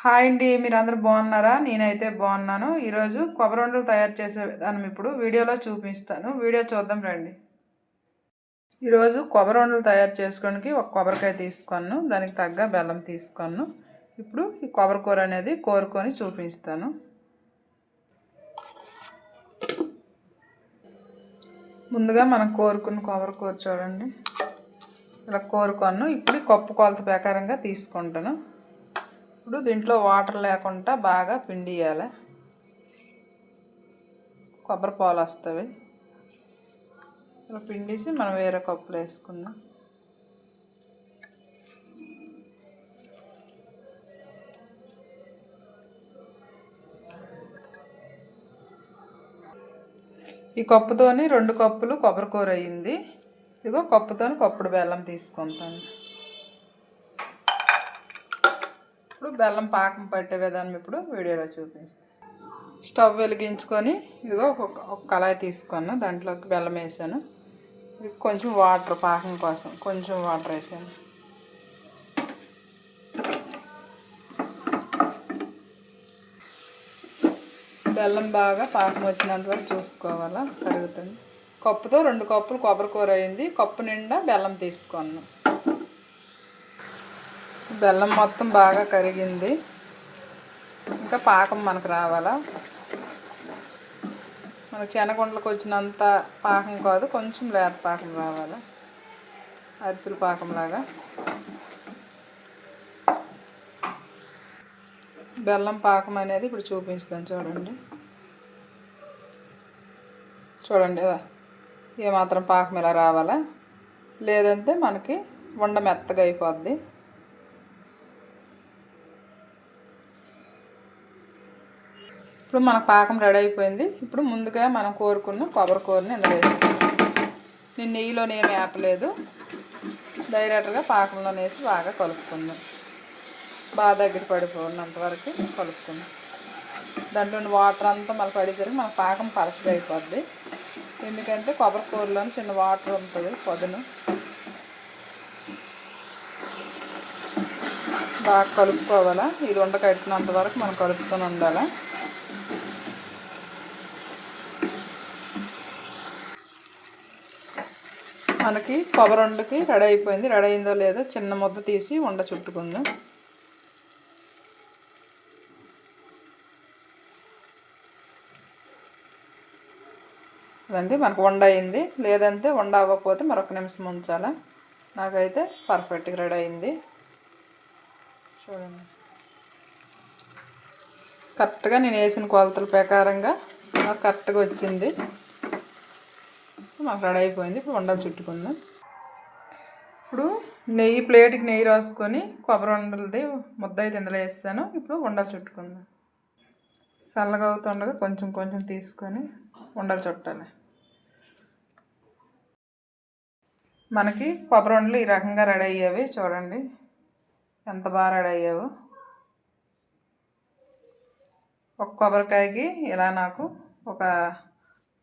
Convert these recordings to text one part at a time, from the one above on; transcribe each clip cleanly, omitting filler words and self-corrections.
Hi అండి, మీరందరూ బాగున్నారా? నేనైతే బాగున్నాను. ఈరోజు కొబ్బరి ఉండలు తయారు చేసే విధానం ఇప్పుడు వీడియోలో చూపిస్తాను. వీడియో చూద్దాం రండి. ఈరోజు కొబ్బరి ఉండలు తయారు చేసుకోవడానికి ఒక కొబ్బరికాయ తీసుకున్నాను, దానికి తగ్గ బెల్లం తీసుకున్నాను. ఇప్పుడు ఈ కొబ్బరి కూర అనేది కోరుకొని చూపిస్తాను. ముందుగా మనం కోరుకున్న కొబ్బరి కూర చూడండి, ఇలా కోరుకొను. ఇప్పుడు కప్పు కొలత ప్రకారంగా తీసుకుంటాను. ఇప్పుడు దీంట్లో వాటర్ లేకుండా బాగా పిండియాలి. కొబ్బరి పాలు వస్తాయి. ఇలా పిండేసి మనం వేరే కప్పులో వేసుకుందాం. ఈ కప్పుతోని 2 కప్పులు కొబ్బరి కూర అయ్యింది. ఇదిగో కప్పుతోని కప్పుడు బెల్లం తీసుకుంటాను. ఇప్పుడు బెల్లం పాకం పట్టే విధానం ఇప్పుడు వీడియోలో చూపిస్తాను. స్టవ్ వెలిగించుకొని ఇదిగో ఒక కళాయి తీసుకున్నాను, దాంట్లోకి బెల్లం వేసాను. ఇది కొంచెం వాటర్, పాకం కోసం కొంచెం వాటర్ వేసాను. బెల్లం బాగా పాకం వచ్చినంత వరకు చూసుకోవాలా, కరుగుతుంది. కప్పుతో 2 కప్పులు కొబ్బరి కూర అయింది. కప్పు నిండా బెల్లం తీసుకున్నాను. బెల్లం మొత్తం బాగా కరిగింది. ఇంకా పాకం మనకు రావాలా. మనకు శనగుండలకు వచ్చినంత పాకం కాదు, కొంచెం లేత పాకం రావాలా, అరిసెల పాకంలాగా. బెల్లం పాకం అనేది ఇప్పుడు చూపిస్తాను చూడండి. చూడండి ఏమాత్రం పాకం ఇలా రావాలా, లేదంటే మనకి ఉండ మెత్తగా అయిపోద్ది. ఇప్పుడు మన పాకం రెడీ అయిపోయింది. ఇప్పుడు ముందుగా మనం కోరుకున్న కొబ్బరి కూరని ఇందులో వేసుకుంటాం. నేను నెయ్యిలోనే ఏమి ఆపలేదు, డైరెక్ట్గా పాకంలో వేసి బాగా కలుపుకుందాం. బాగా దగ్గర పడిపోయినంత వరకు కలుపుకుందాం. దాంట్లో వాటర్ అంతా మళ్ళీ పడేసరికి మన పాకం పలసగా అయిపోద్ది. ఎందుకంటే కొబ్బరి కూరలో చిన్న వాటర్ ఉంటుంది పొద్దున. బాగా కలుపుకోవాలా. ఇది ఉండ కట్టినంత వరకు మనం కలుపుకొని ఉండాలి. మనకి కొబ్బరి ఉండకి రెడీ అయిపోయింది. రెడీ అయిందో లేదో చిన్న ముద్ద తీసి ఉండ చుట్టుకుందాం. అదండి మనకు వండ అయింది. లేదంటే వండ అవ్వకపోతే మరొక నిమిషం ఉంచాలా. నాకైతే పర్ఫెక్ట్గా రెడీ అయింది. చూడండి, కరెక్ట్గా నేను వేసిన కొలతల ప్రకారంగా నాకు కరెక్ట్గా వచ్చింది. మాకు రెడీ అయిపోయింది. ఇప్పుడు వండలు చుట్టుకుందాం. ఇప్పుడు నెయ్యి, ప్లేట్కి నెయ్యి రాసుకొని కొబ్బరి ఉండలది ముద్ద అయితే ఇందులో వేస్తాను. ఇప్పుడు ఉండలు చుట్టుకుందాం. చల్లగా అవుతుండగా కొంచెం కొంచెం తీసుకొని ఉండలు చుట్టాలి. మనకి కొబ్బరి ఉండలు ఈ రకంగా రెడీ అయ్యేవి. చూడండి ఎంత బాగా రెడీ అయ్యావో. ఒక కొబ్బరికాయకి ఇలా నాకు ఒక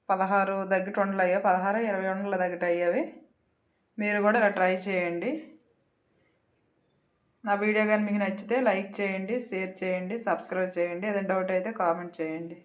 16 దగ్గర ఉండలు అయ్యాయి. 16, 20 ఉండల దగ్గర అయ్యేవి. మీరు కూడా ఇలా ట్రై చేయండి. నా వీడియో కానీ మీకు నచ్చితే లైక్ చేయండి, షేర్ చేయండి, సబ్స్క్రైబ్ చేయండి. ఏదైనా డౌట్ అయితే కామెంట్ చేయండి.